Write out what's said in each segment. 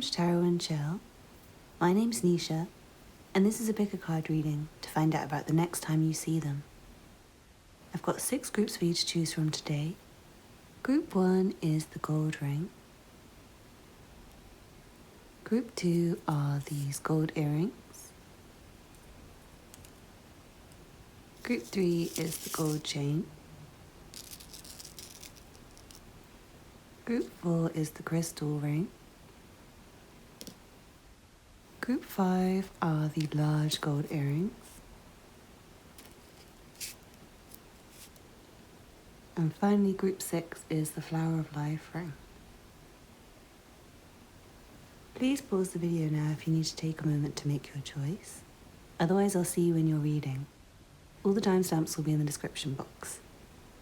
Welcome to Tarot and Chill. My name's Nisha, and this is a pick a card reading to find out about the next time you see them. I've got 6 groups for you to choose from today. Group 1 is the gold ring. Group 2 are these gold earrings. Group 3 is the gold chain. Group 4 is the crystal ring. Group 5 are the large gold earrings. And finally, group 6 is the flower of life ring. Please pause the video now if you need to take a moment to make your choice. Otherwise, I'll see you in your reading. All the timestamps will be in the description box.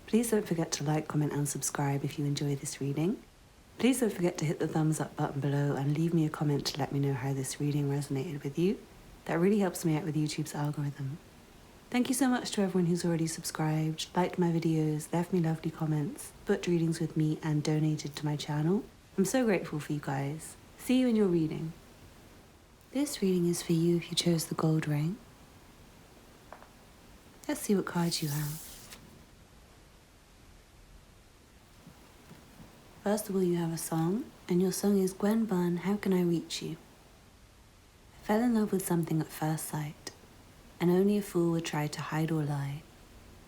Please don't forget to like, comment and subscribe if you enjoy this reading. Please don't forget to hit the thumbs up button below and leave me a comment to let me know how this reading resonated with you. That really helps me out with YouTube's algorithm. Thank you so much to everyone who's already subscribed, liked my videos, left me lovely comments, booked readings with me and donated to my channel. I'm so grateful for you guys. See you in your reading. This reading is for you if you chose the gold ring. Let's see what cards you have. First of all, you have a song, and your song is Gwen Bunn, How Can I Reach You? I fell in love with something at first sight, and only a fool would try to hide or lie,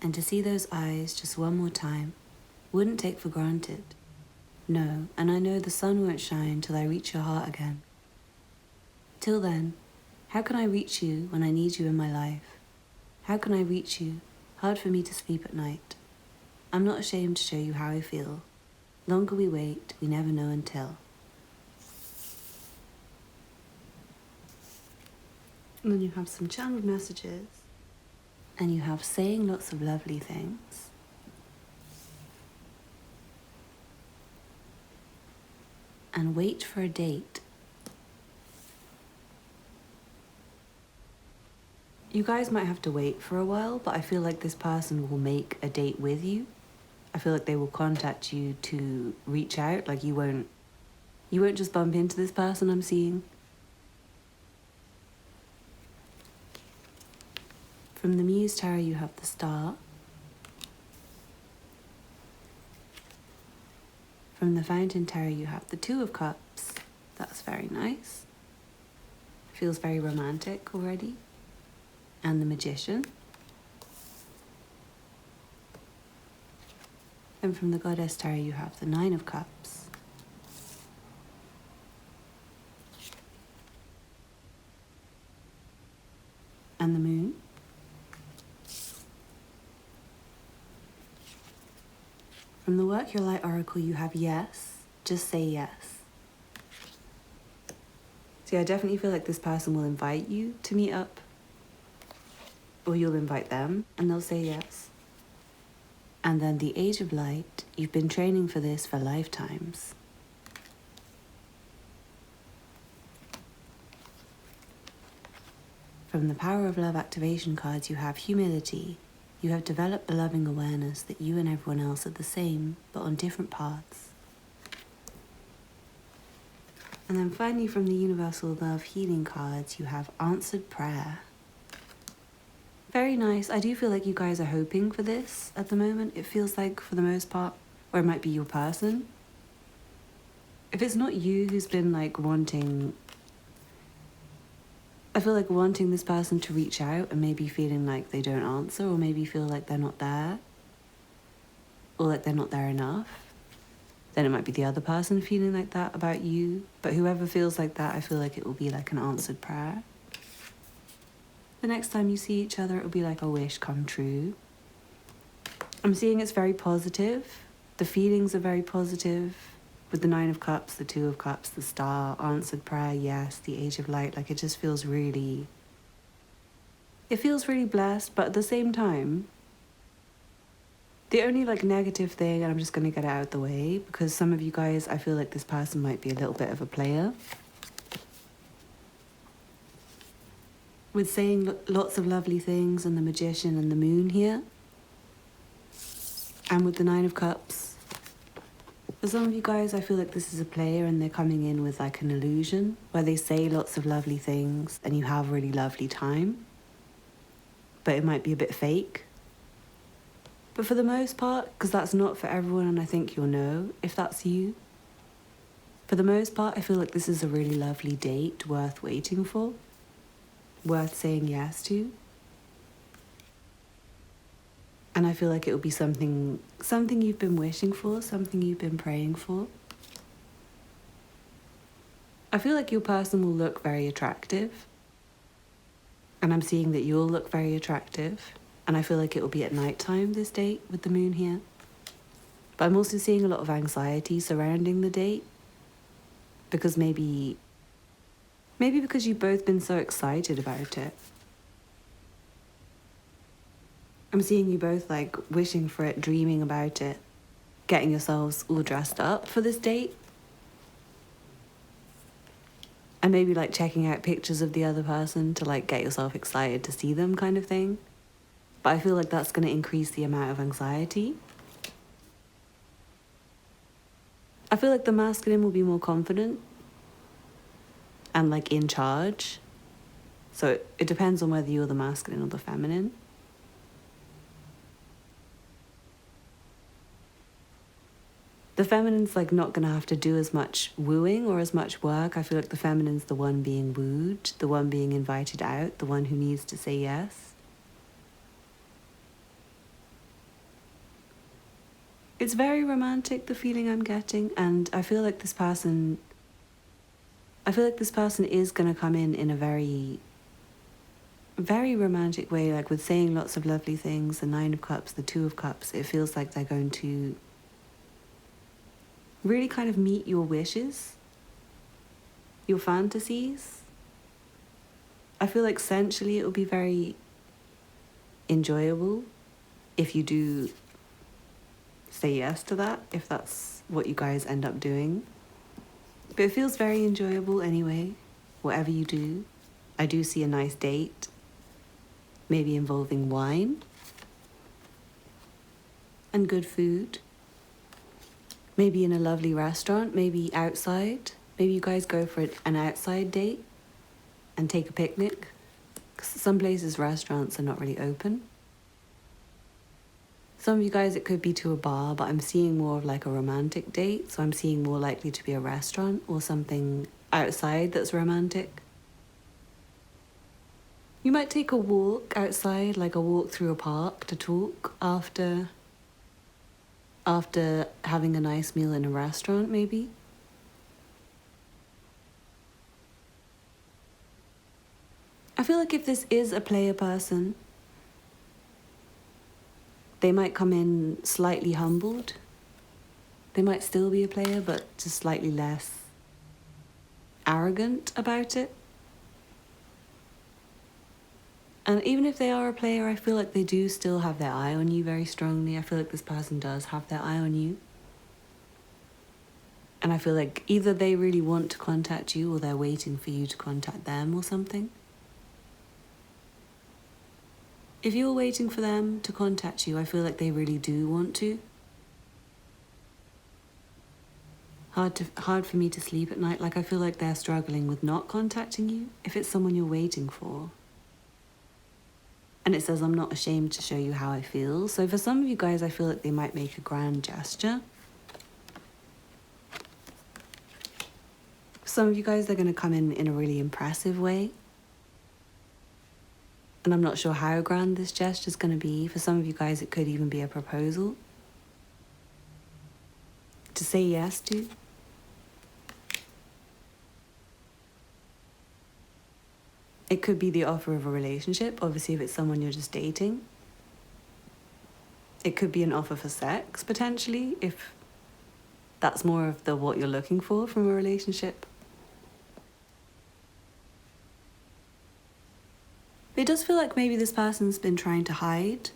and to see those eyes just one more time, wouldn't take for granted. No, and I know the sun won't shine till I reach your heart again. Till then, how can I reach you when I need you in my life? How can I reach you? Hard for me to sleep at night. I'm not ashamed to show you how I feel. Longer we wait, we never know until. And then you have some channeled messages. And you have saying lots of lovely things. And wait for a date. You guys might have to wait for a while, but I feel like this person will make a date with you. I feel like they will contact you to reach out. Like you won't just bump into this person I'm seeing. From the Muse Tarot, you have the Star. From the Fountain Tarot, you have the Two of Cups. That's very nice. Feels very romantic already. And the Magician. And from the Goddess Tarot, you have the Nine of Cups. And the Moon. From the Work Your Light Oracle, you have Yes. Just say yes. See, I definitely feel like this person will invite you to meet up. Or you'll invite them, and they'll say yes. And then the Age of Light, you've been training for this for lifetimes. From the Power of Love activation cards, you have Humility. You have developed the loving awareness that you and everyone else are the same, but on different paths. And then finally from the Universal Love Healing cards, you have Answered Prayer. Very nice. I do feel like you guys are hoping for this at the moment. It feels like for the most part, or it might be your person. If it's not you who's been like wanting, I feel like wanting this person to reach out and maybe feeling like they don't answer, or maybe feel like they're not there, or like they're not there enough, then it might be the other person feeling like that about you. But whoever feels like that, I feel like it will be like an answered prayer. The next time you see each other, it will be like a wish come true. I'm seeing it's very positive. The feelings are very positive. With the Nine of Cups, the Two of Cups, the Star, Answered Prayer, yes, the Age of Light. Like it just feels really... It feels really blessed, but at the same time, the only like negative thing, and I'm just going to get it out of the way, because some of you guys, I feel like this person might be a little bit of a player. With saying lots of lovely things and the Magician and the Moon here. And with the Nine of Cups. For some of you guys, I feel like this is a player and they're coming in with like an illusion where they say lots of lovely things and you have really lovely time, but it might be a bit fake. But for the most part, because that's not for everyone and I think you'll know if that's you, for the most part, I feel like this is a really lovely date worth waiting for, worth saying yes to. And I feel like it will be something you've been wishing for, something you've been praying for. I feel like your person will look very attractive. And I'm seeing that you'll look very attractive. And I feel like it will be at nighttime, this date, with the moon here. But I'm also seeing a lot of anxiety surrounding the date. Because maybe because you've both been so excited about it. I'm seeing you both like wishing for it, dreaming about it, getting yourselves all dressed up for this date. And maybe like checking out pictures of the other person to like get yourself excited to see them kind of thing. But I feel like that's going to increase the amount of anxiety. I feel like the masculine will be more confident and like in charge. So it depends on whether you're the masculine or the feminine. The feminine's like not gonna have to do as much wooing or as much work. I feel like the feminine's the one being wooed, the one being invited out, the one who needs to say yes. It's very romantic, the feeling I'm getting, and I feel like this person is gonna come in a very, very romantic way, like with saying lots of lovely things, the 9 of Cups, the 2 of Cups. It feels like they're going to really kind of meet your wishes, your fantasies. I feel like sensually it will be very enjoyable if you do say yes to that, if that's what you guys end up doing. But it feels very enjoyable anyway, whatever you do. I do see a nice date, maybe involving wine and good food. Maybe in a lovely restaurant, maybe outside. Maybe you guys go for an outside date and take a picnic. 'Cause some places, restaurants are not really open. Some of you guys, it could be to a bar, but I'm seeing more of like a romantic date. So I'm seeing more likely to be a restaurant or something outside that's romantic. You might take a walk outside, like a walk through a park to talk after having a nice meal in a restaurant, maybe. I feel like if this is a player person, they might come in slightly humbled. They might still be a player, but just slightly less arrogant about it. And even if they are a player, I feel like they do still have their eye on you very strongly. I feel like this person does have their eye on you. And I feel like either they really want to contact you or they're waiting for you to contact them or something. If you're waiting for them to contact you, I feel like they really do want to. Hard for me to sleep at night. Like I feel like they're struggling with not contacting you if it's someone you're waiting for. And it says, I'm not ashamed to show you how I feel. So for some of you guys, I feel like they might make a grand gesture. For some of you guys, they're going to come in a really impressive way. And I'm not sure how grand this gesture is going to be. For some of you guys, it could even be a proposal to say yes to. It could be the offer of a relationship, obviously, if it's someone you're just dating. It could be an offer for sex, potentially, if that's more of what you're looking for from a relationship. It does feel like maybe this person's been trying to hide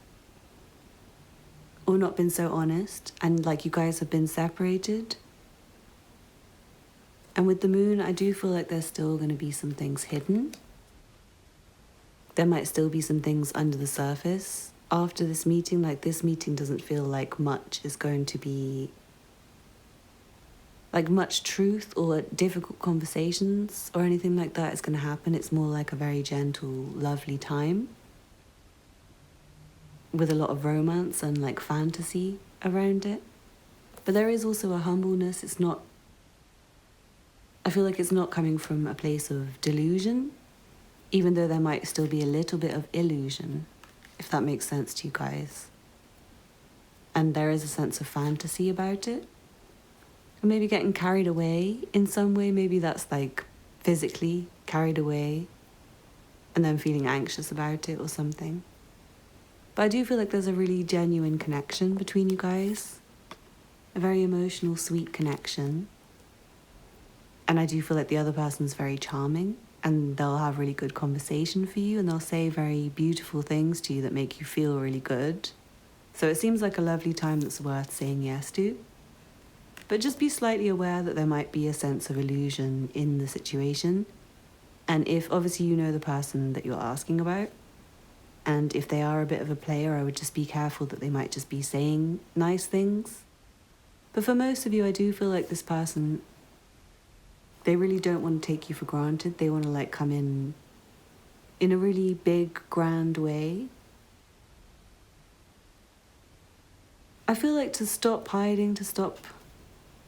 or not been so honest, and like you guys have been separated. And with the moon, I do feel like there's still going to be some things hidden. There might still be some things under the surface after this meeting. Like this meeting doesn't feel like much is going to be like much truth or difficult conversations or anything like that is going to happen. It's more like a very gentle, lovely time with a lot of romance and like fantasy around it. But there is also a humbleness. It's not, I feel like it's not coming from a place of delusion, even though there might still be a little bit of illusion, if that makes sense to you guys. And there is a sense of fantasy about it. Or maybe getting carried away in some way. Maybe that's like physically carried away and then feeling anxious about it or something. But I do feel like there's a really genuine connection between you guys. A very emotional, sweet connection. And I do feel like the other person's very charming and they'll have really good conversation for you and they'll say very beautiful things to you that make you feel really good. So it seems like a lovely time that's worth saying yes to. But just be slightly aware that there might be a sense of illusion in the situation. And if obviously you know the person that you're asking about, and if they are a bit of a player, I would just be careful that they might just be saying nice things. But for most of you, I do feel like this person, they really don't want to take you for granted. They want to like come in a really big, grand way. I feel like to stop hiding, to stop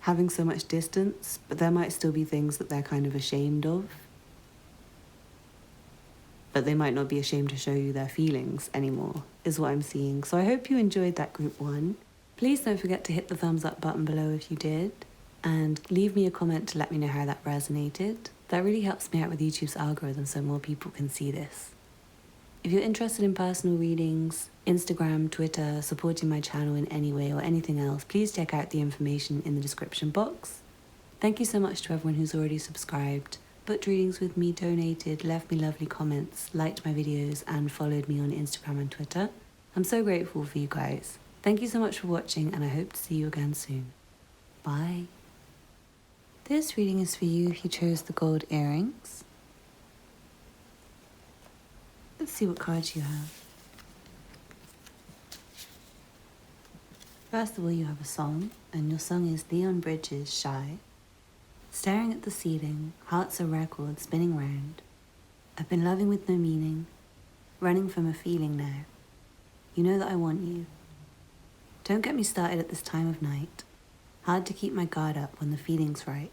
having so much distance, but there might still be things that they're kind of ashamed of. But they might not be ashamed to show you their feelings anymore, is what I'm seeing. So I hope you enjoyed that group one. Please don't forget to hit the thumbs up button below if you did, and leave me a comment to let me know how that resonated. That really helps me out with YouTube's algorithm so more people can see this. If you're interested in personal readings, Instagram, Twitter, supporting my channel in any way or anything else, please check out the information in the description box. Thank you so much to everyone who's already subscribed, booked readings with me, donated, left me lovely comments, liked my videos, and followed me on Instagram and Twitter. I'm so grateful for you guys. Thank you so much for watching, and I hope to see you again soon. Bye. This reading is for you if you chose the gold earrings. Let's see what cards you have. First of all, you have a song, and your song is Leon Bridges' Shy. Staring at the ceiling, hearts a record spinning round. I've been loving with no meaning, running from a feeling now. You know that I want you. Don't get me started at this time of night. Hard to keep my guard up when the feeling's right.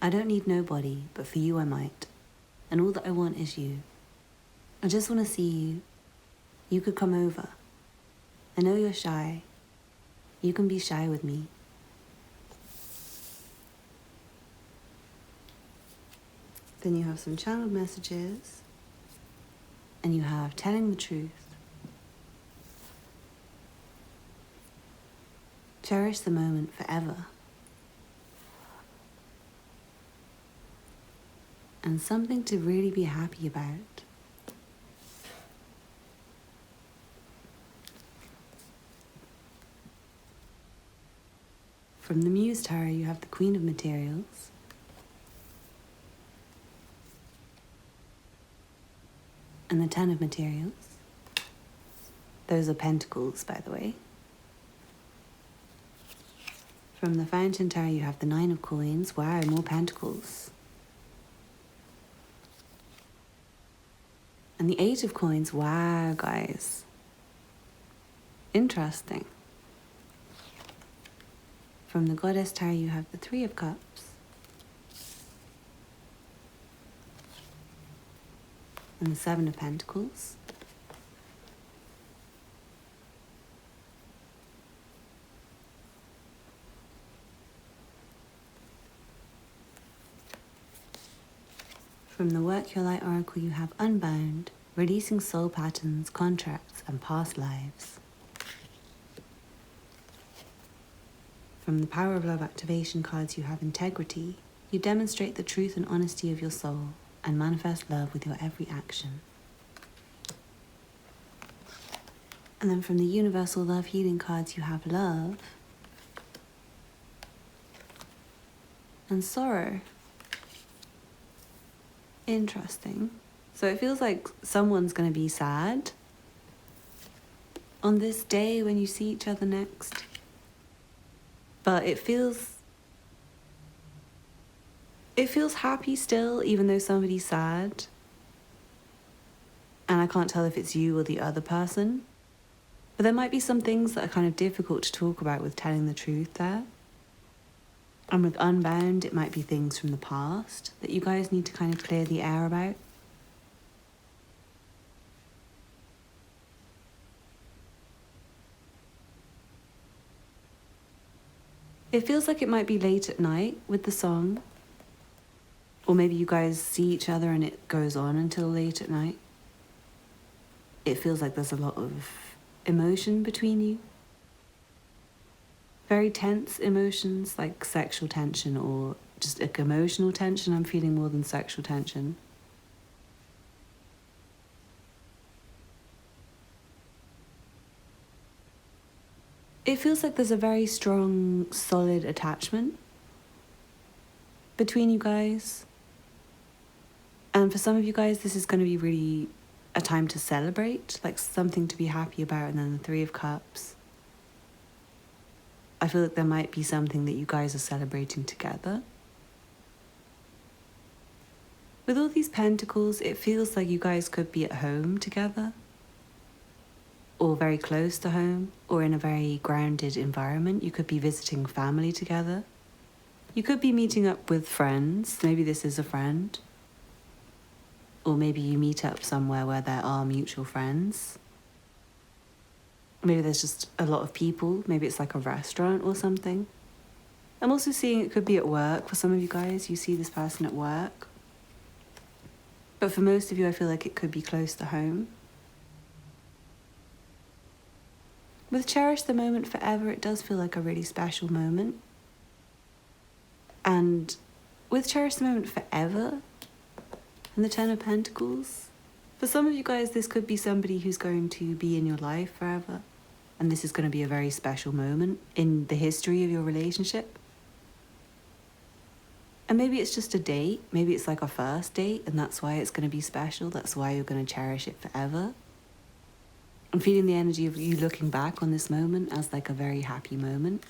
I don't need nobody, but for you I might. And all that I want is you. I just want to see you. You could come over. I know you're shy. You can be shy with me. Then you have some channeled messages. And you have telling the truth. Cherish the moment forever. And something to really be happy about. From the Muse Tarot, you have the Queen of Materials. And the Ten of Materials. Those are pentacles, by the way. From the Fountain Tarot, you have the Nine of Coins. Wow, more pentacles. And the Eight of Coins. Wow, guys. Interesting. From the Goddess Tarot, you have the Three of Cups. And the Seven of Pentacles. From the Work Your Light Oracle, you have Unbound, releasing soul patterns, contracts, and past lives. From the Power of Love activation cards, you have Integrity. You demonstrate the truth and honesty of your soul and manifest love with your every action. And then from the Universal Love Healing cards, you have Love and Sorrow. Interesting. So it feels like someone's going to be sad on this day when you see each other next. But it feels It feels happy still, even though somebody's sad. And I can't tell if it's you or the other person. But there might be some things that are kind of difficult to talk about with telling the truth there. And with Unbound, it might be things from the past that you guys need to kind of clear the air about. It feels like it might be late at night with the song. Or maybe you guys see each other and it goes on until late at night. It feels like there's a lot of emotion between you. Very tense emotions, like sexual tension or just like emotional tension. I'm feeling more than sexual tension. It feels like there's a very strong, solid attachment between you guys. And for some of you guys, this is going to be really a time to celebrate, like something to be happy about. And then the Three of Cups. I feel like there might be something that you guys are celebrating together. With all these pentacles, it feels like you guys could be at home together, or very close to home, or in a very grounded environment. You could be visiting family together. You could be meeting up with friends. Maybe this is a friend. Or maybe you meet up somewhere where there are mutual friends. Maybe there's just a lot of people. Maybe it's like a restaurant or something. I'm also seeing it could be at work. For some of you guys, you see this person at work. But for most of you, I feel like it could be close to home. With Cherish the Moment Forever, it does feel like a really special moment. And with Cherish the Moment Forever and the Ten of Pentacles, for some of you guys, this could be somebody who's going to be in your life forever. And this is going to be a very special moment in the history of your relationship. And maybe it's just a date. Maybe it's like a first date, and that's why it's going to be special. That's why you're going to cherish it forever. I'm feeling the energy of you looking back on this moment as like a very happy moment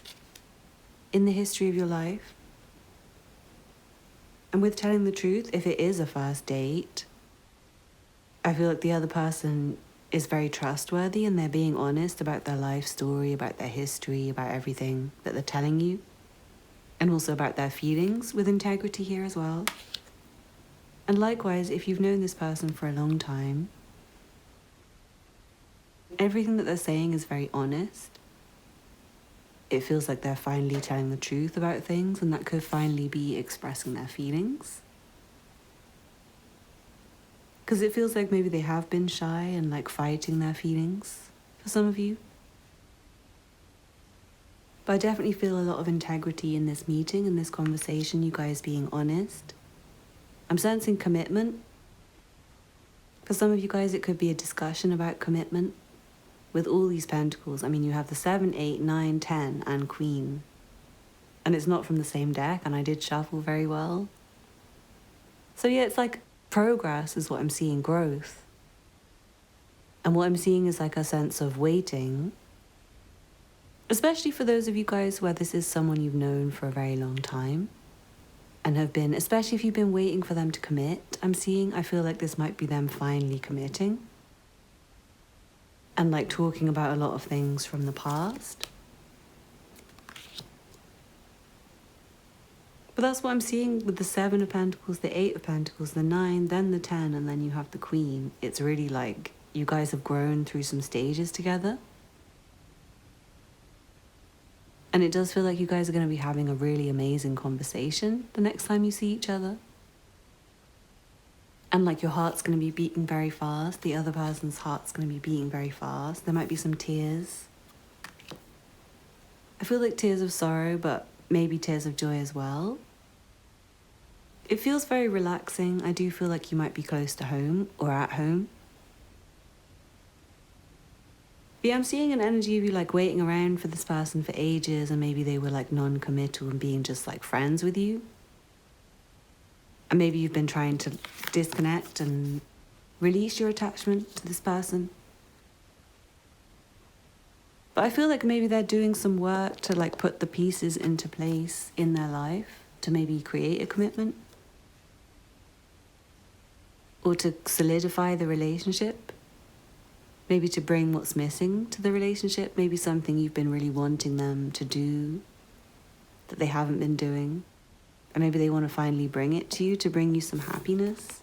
in the history of your life. And with telling the truth, if it is a first date, I feel like the other person is very trustworthy and they're being honest about their life story, about their history, about everything that they're telling you. And also about their feelings with integrity here as well. And likewise, if you've known this person for a long time, everything that they're saying is very honest. It feels like they're finally telling the truth about things, and that could finally be expressing their feelings. Because it feels like maybe they have been shy and like fighting their feelings for some of you. But I definitely feel a lot of integrity in this meeting, in this conversation, you guys being honest. I'm sensing commitment. For some of you guys, it could be a discussion about commitment. With all these pentacles, I mean, you have the 7, 8, 9, 10, and Queen. And it's not from the same deck, and I did shuffle very well. So yeah, it's like progress is what I'm seeing, growth. And what I'm seeing is like a sense of waiting. Especially for those of you guys where this is someone you've known for a very long time. And have been, especially if you've been waiting for them to commit, I feel like this might be them finally committing. And like talking about a lot of things from the past. But that's what I'm seeing with the 7 of Pentacles, the 8 of Pentacles, the 9, then the 10, and then you have the Queen. It's really like you guys have grown through some stages together. And it does feel like you guys are going to be having a really amazing conversation the next time you see each other. And like your heart's going to be beating very fast. The other person's heart's going to be beating very fast. There might be some tears. I feel like tears of sorrow, but maybe tears of joy as well. It feels very relaxing. I do feel like you might be close to home or at home. But yeah, I'm seeing an energy of you like waiting around for this person for ages, and maybe they were like non-committal and being just like friends with you. And maybe you've been trying to disconnect and release your attachment to this person. But I feel like maybe they're doing some work to like put the pieces into place in their life to maybe create a commitment. or to solidify the relationship, maybe to bring what's missing to the relationship, maybe something you've been really wanting them to do that they haven't been doing, and maybe they want to finally bring it to you to bring you some happiness.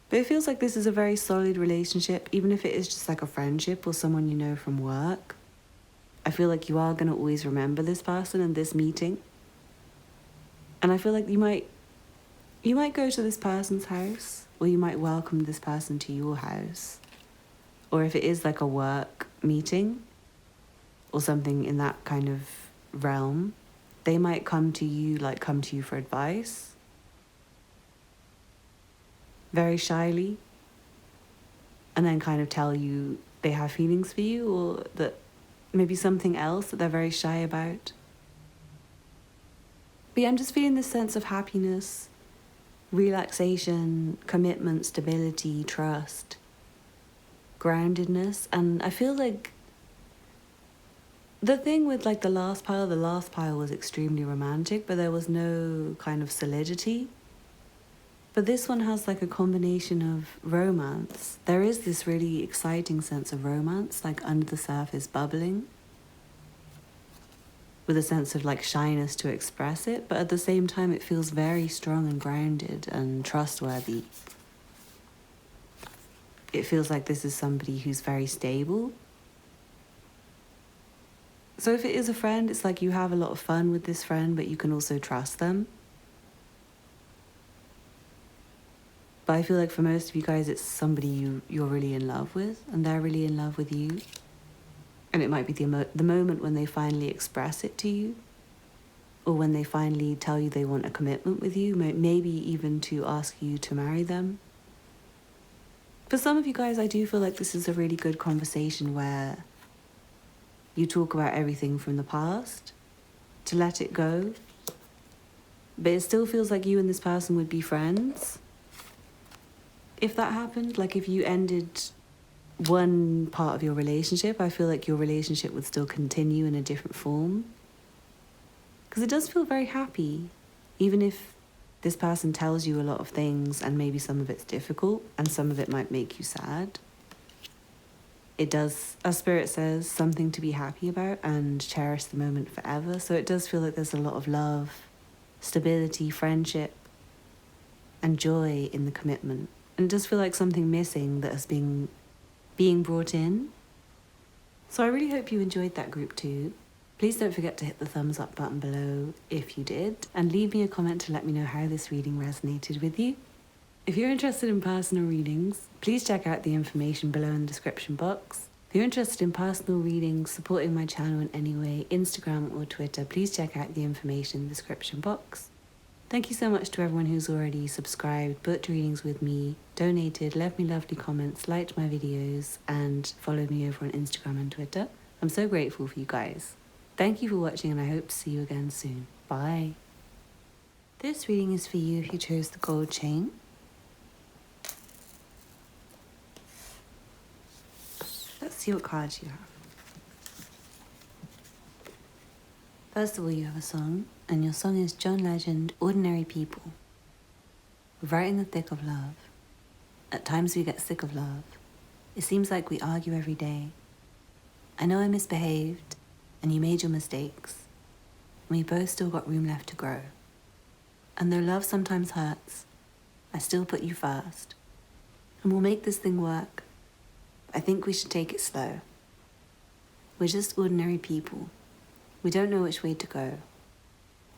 But it feels like this is a very solid relationship, even if it is just like a friendship or someone you know from work. I feel like you are going to always remember this person and this meeting. And I feel like you might go to this person's house, or you might welcome this person to your house. Or if it is like a work meeting or something in that kind of realm, they might come to you for advice. Very shyly. And then kind of tell you they have feelings for you, or that maybe something else that they're very shy about. But yeah, I'm just feeling this sense of happiness, relaxation, commitment, stability, trust, groundedness. And I feel like the thing with like the last pile was extremely romantic, but there was no kind of solidity. But this one has like a combination of romance. There is this really exciting sense of romance, like under the surface bubbling, with a sense of like shyness to express it, but at the same time it feels very strong and grounded and trustworthy. It feels like this is somebody who's very stable. So if it is a friend, it's like you have a lot of fun with this friend, but you can also trust them. But I feel like for most of you guys, it's somebody you're really in love with, and they're really in love with you. And it might be the moment when they finally express it to you, or when they finally tell you they want a commitment with you, maybe even to ask you to marry them. For some of you guys, I do feel like this is a really good conversation where you talk about everything from the past, to let it go. But it still feels like you and this person would be friends. If that happened, like if you ended one part of your relationship, I feel like your relationship would still continue in a different form. Because it does feel very happy, even if this person tells you a lot of things and maybe some of it's difficult and some of it might make you sad. It does, as Spirit says, something to be happy about and cherish the moment forever. So it does feel like there's a lot of love, stability, friendship, and joy in the commitment. And it does feel like something missing that has been being brought in. So I really hope you enjoyed that group too. Please don't forget to hit the thumbs up button below if you did, and leave me a comment to let me know how this reading resonated with you. If you're interested in personal readings, please check out the information below in the description box. If you're interested in personal readings, supporting my channel in any way, Instagram or Twitter, please check out the information in the description box. Thank you so much to everyone who's already subscribed, booked readings with me, donated, left me lovely comments, liked my videos, and followed me over on Instagram and Twitter. I'm so grateful for you guys. Thank you for watching, and I hope to see you again soon. Bye. This reading is for you if you chose the gold chain. Let's see what cards you have. First of all, you have a song, and your song is John Legend, Ordinary People. We're right in the thick of love. At times we get sick of love. It seems like we argue every day. I know I misbehaved, and you made your mistakes. And we both still got room left to grow. And though love sometimes hurts, I still put you first. And we'll make this thing work. I think we should take it slow. We're just ordinary people. We don't know which way to go.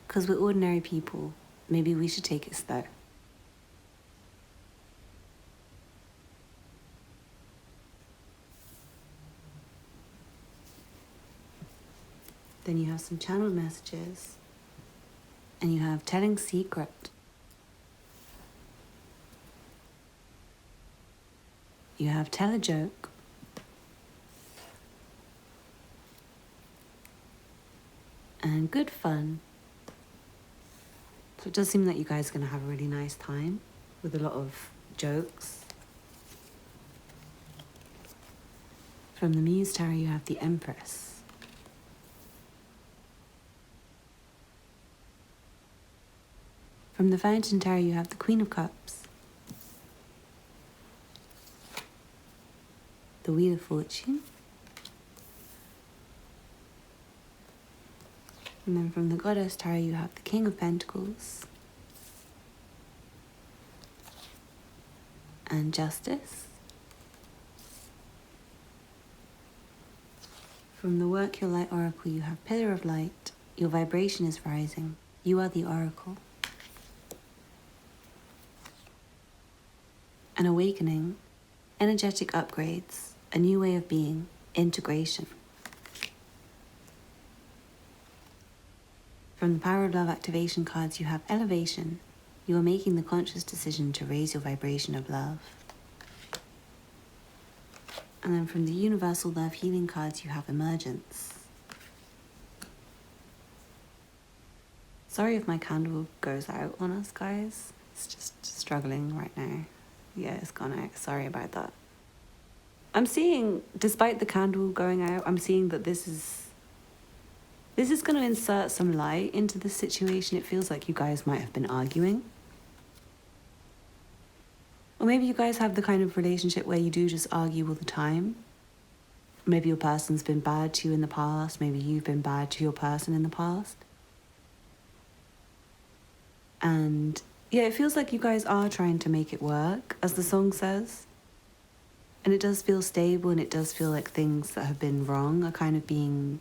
'Cause we're ordinary people, maybe we should take it slow. Then you have some channeled messages, and you have telling secret. You have tell a joke. And good fun. So it does seem that you guys are going to have a really nice time with a lot of jokes. From the Muse Tarot, you have the Empress. From the Fountain Tarot, you have the Queen of Cups, the Wheel of Fortune, and then from the Goddess Tarot, you have the King of Pentacles and Justice. From the Work Your Light Oracle, you have Pillar of Light. Your vibration is rising. You are the Oracle. An awakening, energetic upgrades, a new way of being, integration. From the Power of Love activation cards, you have Elevation. You are making the conscious decision to raise your vibration of love. And then from the Universal Love healing cards, you have Emergence. Sorry if my candle goes out on us, guys. It's just struggling right now. Yeah, it's gone out. Sorry about that. I'm seeing, despite the candle going out, I'm seeing that this is going to insert some light into the situation. It feels like you guys might have been arguing. Or maybe you guys have the kind of relationship where you do just argue all the time. Maybe your person's been bad to you in the past. Maybe you've been bad to your person in the past. And yeah, it feels like you guys are trying to make it work, as the song says. And it does feel stable, and it does feel like things that have been wrong are kind of being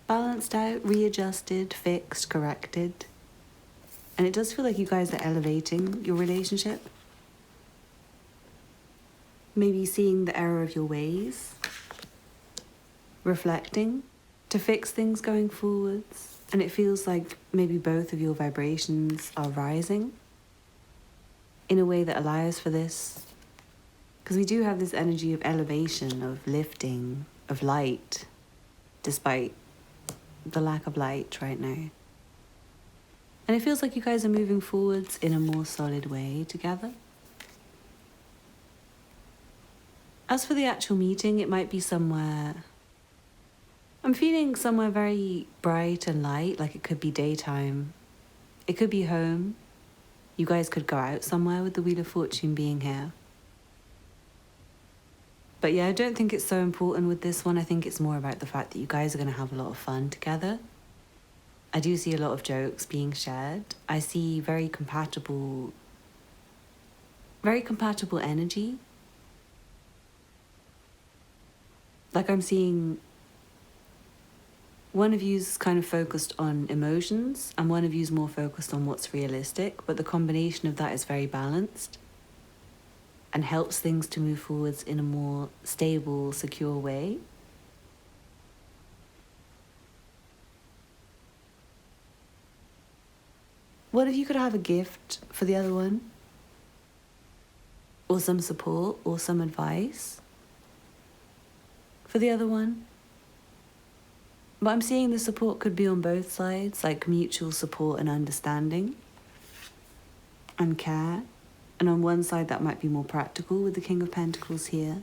balanced out, readjusted, fixed, corrected. And it does feel like you guys are elevating your relationship. Maybe seeing the error of your ways, reflecting to fix things going forwards. And it feels like maybe both of your vibrations are rising in a way that allows for this. Because we do have this energy of elevation, of lifting, of light, despite the lack of light right now. And it feels like you guys are moving forwards in a more solid way together. As for the actual meeting, it might be somewhere... I'm feeling somewhere very bright and light, like it could be daytime. It could be home. You guys could go out somewhere with the Wheel of Fortune being here. But yeah, I don't think it's so important with this one. I think it's more about the fact that you guys are going to have a lot of fun together. I do see a lot of jokes being shared. I see very compatible energy. Like I'm seeing one of you's kind of focused on emotions and one of you's more focused on what's realistic, but the combination of that is very balanced and helps things to move forwards in a more stable, secure way. What if you could have a gift for the other one? Or some support or some advice for the other one? But I'm seeing the support could be on both sides, like mutual support and understanding and care. And on one side, that might be more practical with the King of Pentacles here.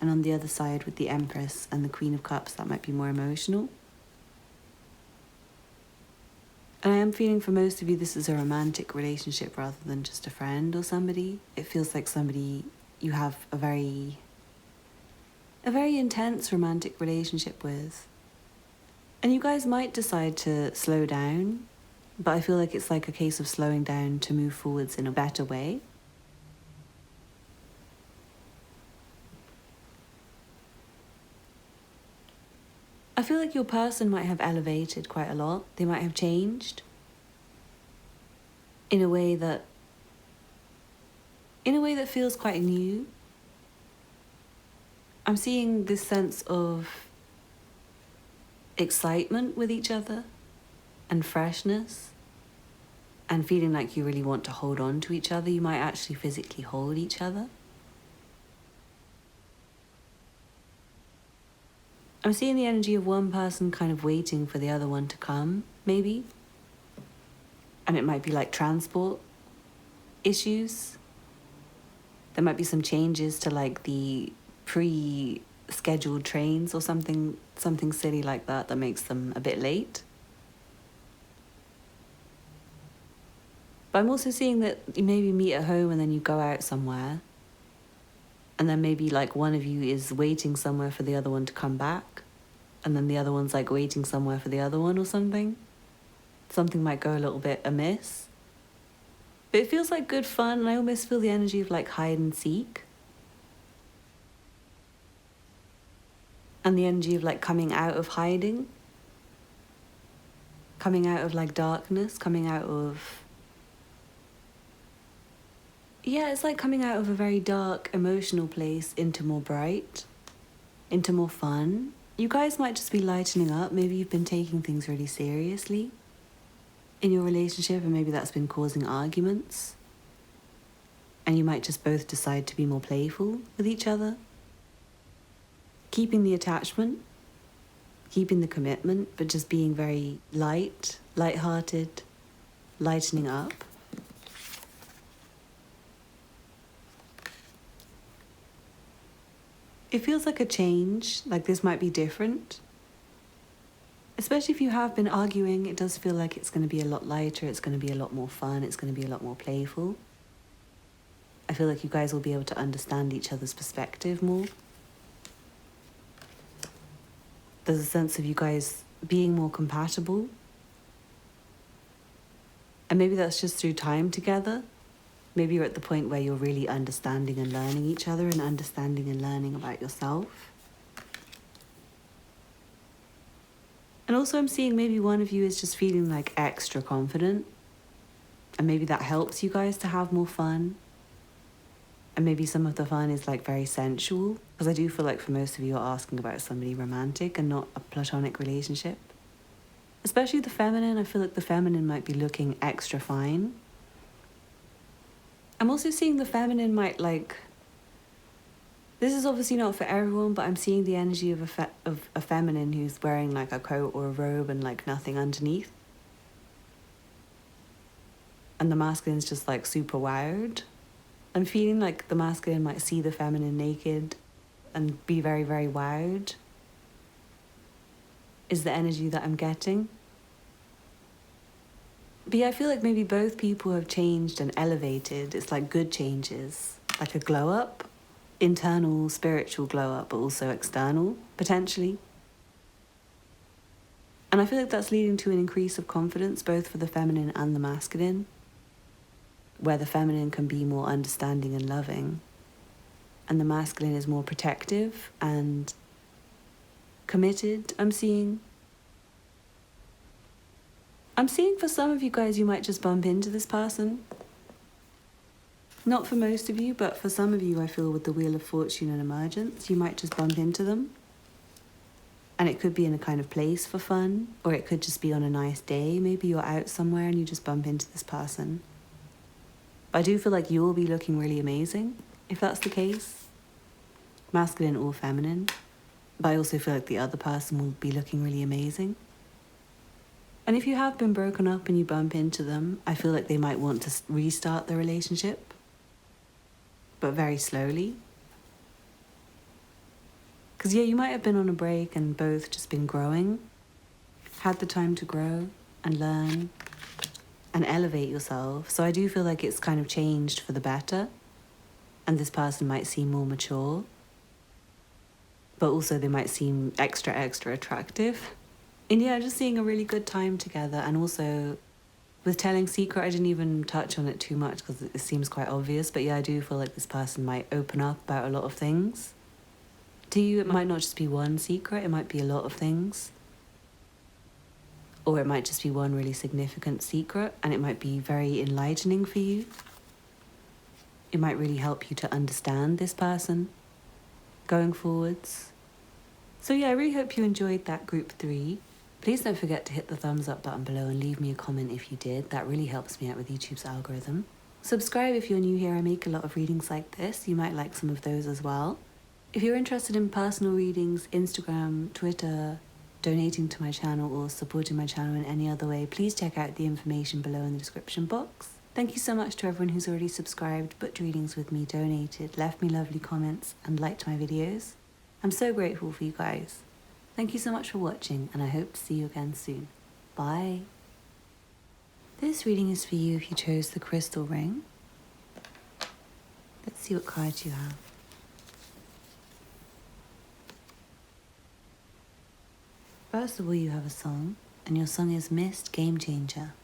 And on the other side, with the Empress and the Queen of Cups, that might be more emotional. And I am feeling for most of you, this is a romantic relationship rather than just a friend or somebody. It feels like somebody you have a very intense romantic relationship with. And you guys might decide to slow down, but I feel like it's like a case of slowing down to move forwards in a better way. I feel like your person might have elevated quite a lot. They might have changed in a way that feels quite new. I'm seeing this sense of excitement with each other and freshness and feeling like you really want to hold on to each other. You might actually physically hold each other. I'm seeing the energy of one person kind of waiting for the other one to come, maybe. And it might be like transport issues. There might be some changes to like the pre-scheduled trains or something silly like that makes them a bit late. But I'm also seeing that you maybe meet at home and then you go out somewhere. And then maybe like one of you is waiting somewhere for the other one to come back. And then the other one's like waiting somewhere for the other one or something. Something might go a little bit amiss. But it feels like good fun, and I almost feel the energy of like hide and seek. And the energy of like coming out of hiding. Coming out of like darkness, coming out of... Yeah, it's like coming out of a very dark, emotional place into more bright, into more fun. You guys might just be lightening up. Maybe you've been taking things really seriously in your relationship, and maybe that's been causing arguments. And you might just both decide to be more playful with each other. Keeping the attachment, keeping the commitment, but just being very light-hearted, lightening up. It feels like a change, like this might be different. Especially if you have been arguing, it does feel like it's going to be a lot lighter, it's going to be a lot more fun, it's going to be a lot more playful. I feel like you guys will be able to understand each other's perspective more. There's a sense of you guys being more compatible. And maybe that's just through time together. Maybe you're at the point where you're really understanding and learning each other and understanding and learning about yourself. And also I'm seeing maybe one of you is just feeling like extra confident. And maybe that helps you guys to have more fun. And maybe some of the fun is like very sensual. Because I do feel like for most of you are asking about somebody romantic and not a platonic relationship. Especially the feminine, I feel like the feminine might be looking extra fine. I'm also seeing the feminine might like... This is obviously not for everyone, but I'm seeing the energy of a feminine who's wearing like a coat or a robe and like nothing underneath. And the masculine's just like super wowed. I'm feeling like the masculine might see the feminine naked and be very, very wowed. Is the energy that I'm getting. But yeah, I feel like maybe both people have changed and elevated. It's like good changes, like a glow up, internal spiritual glow up, but also external, potentially. And I feel like that's leading to an increase of confidence, both for the feminine and the masculine, where the feminine can be more understanding and loving, and the masculine is more protective and committed, I'm seeing. I'm seeing for some of you guys, you might just bump into this person. Not for most of you, but for some of you, I feel with the Wheel of Fortune and Emergence, you might just bump into them. And it could be in a kind of place for fun, or it could just be on a nice day. Maybe you're out somewhere and you just bump into this person. But I do feel like you'll be looking really amazing, if that's the case. Masculine or feminine. But I also feel like the other person will be looking really amazing. And if you have been broken up and you bump into them, I feel like they might want to restart the relationship, but very slowly. Because yeah, you might have been on a break and both just been growing, had the time to grow and learn and elevate yourself. So I do feel like it's kind of changed for the better, and this person might seem more mature, but also they might seem extra attractive. And yeah, just seeing a really good time together. And also with telling secret, I didn't even touch on it too much because it seems quite obvious. But yeah, I do feel like this person might open up about a lot of things. To you, it might not just be one secret, it might be a lot of things. Or it might just be one really significant secret, and it might be very enlightening for you. It might really help you to understand this person going forwards. So yeah, I really hope you enjoyed that group 3. Please don't forget to hit the thumbs up button below and leave me a comment if you did. That really helps me out with YouTube's algorithm. Subscribe if you're new here. I make a lot of readings like this. You might like some of those as well. If you're interested in personal readings, Instagram, Twitter, donating to my channel or supporting my channel in any other way, please check out the information below in the description box. Thank you so much to everyone who's already subscribed, booked readings with me, donated, left me lovely comments and liked my videos. I'm so grateful for you guys. Thank you so much for watching, and I hope to see you again soon. Bye. This reading is for you if you chose the crystal ring. Let's see what cards you have. First of all, you have a song, and your song is Mist Game Changer.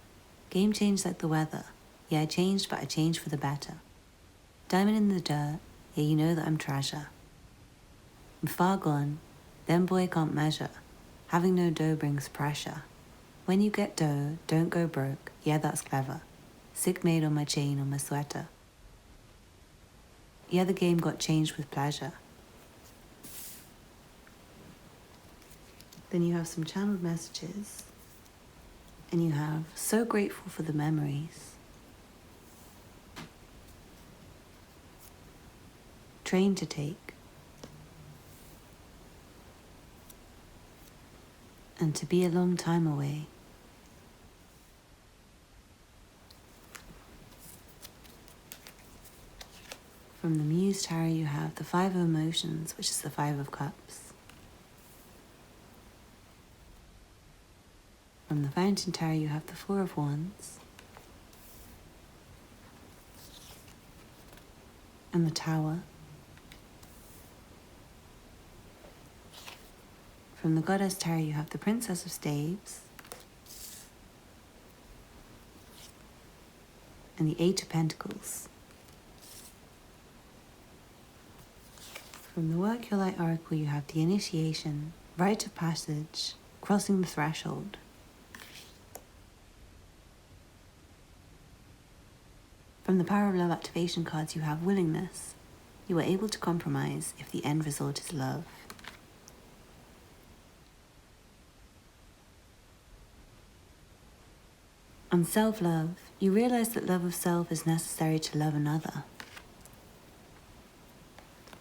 Game change like the weather. Yeah, I changed, but I changed for the better. Diamond in the dirt, yeah, you know that I'm treasure. I'm far gone, then boy can't measure. Having no dough brings pressure. When you get dough, don't go broke, yeah, that's clever. Sick made on my chain on my sweater. Yeah, the game got changed with pleasure. Then you have some channeled messages. And you have so grateful for the memories. Train to take. And to be a long time away. From the Muse Tarot you have the Five of Emotions, which is the Five of Cups. From the Fountain Tarot you have the Four of Wands. And the Tower. From the Goddess Tarot you have the Princess of Staves. And the Eight of Pentacles. From the Work Your Light Oracle you have the Initiation, Rite of Passage, Crossing the Threshold. From the Power of Love activation cards you have Willingness. You are able to compromise if the end result is love. On self-love, you realize that love of self is necessary to love another.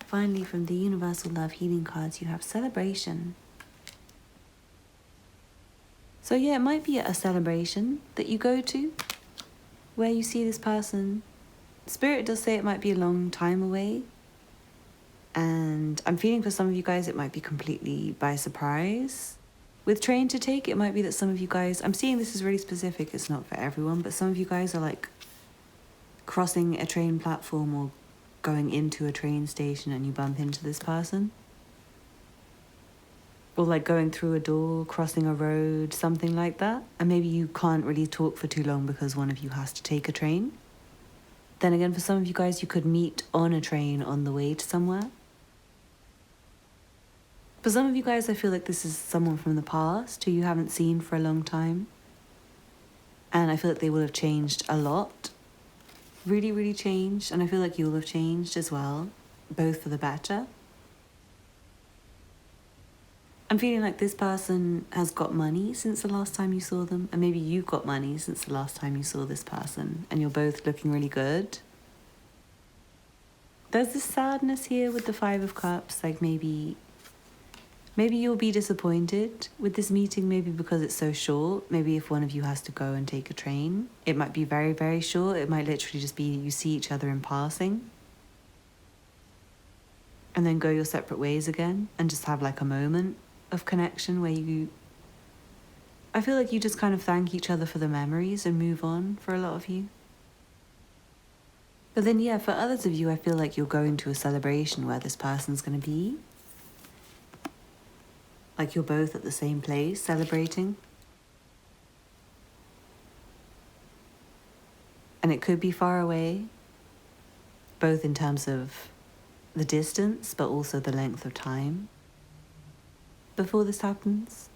Finally, from the Universal Love Healing cards, you have Celebration. So yeah, it might be a celebration that you go to, where you see this person. Spirit does say it might be a long time away. And I'm feeling for some of you guys, it might be completely by surprise. With Train to Take, it might be that some of you guys, I'm seeing this is really specific, it's not for everyone, but some of you guys are like crossing a train platform or going into a train station and you bump into this person. Or like going through a door, crossing a road, something like that. And maybe you can't really talk for too long because one of you has to take a train. Then again, for some of you guys, you could meet on a train on the way to somewhere. For some of you guys, I feel like this is someone from the past who you haven't seen for a long time. And I feel like they will have changed a lot. Really, really changed. And I feel like you'll have changed as well, both for the better. I'm feeling like this person has got money since the last time you saw them. And maybe you've got money since the last time you saw this person. And you're both looking really good. There's this sadness here with the Five of Cups. Like maybe you'll be disappointed with this meeting, maybe because it's so short. Maybe if one of you has to go and take a train, it might be very, very short. It might literally just be you see each other in passing and then go your separate ways again and just have like a moment of connection where I feel like you just kind of thank each other for the memories and move on for a lot of you. But then, yeah, for others of you, I feel like you're going to a celebration where this person's going to be. Like you're both at the same place celebrating. And it could be far away, both in terms of the distance, but also the length of time before this happens.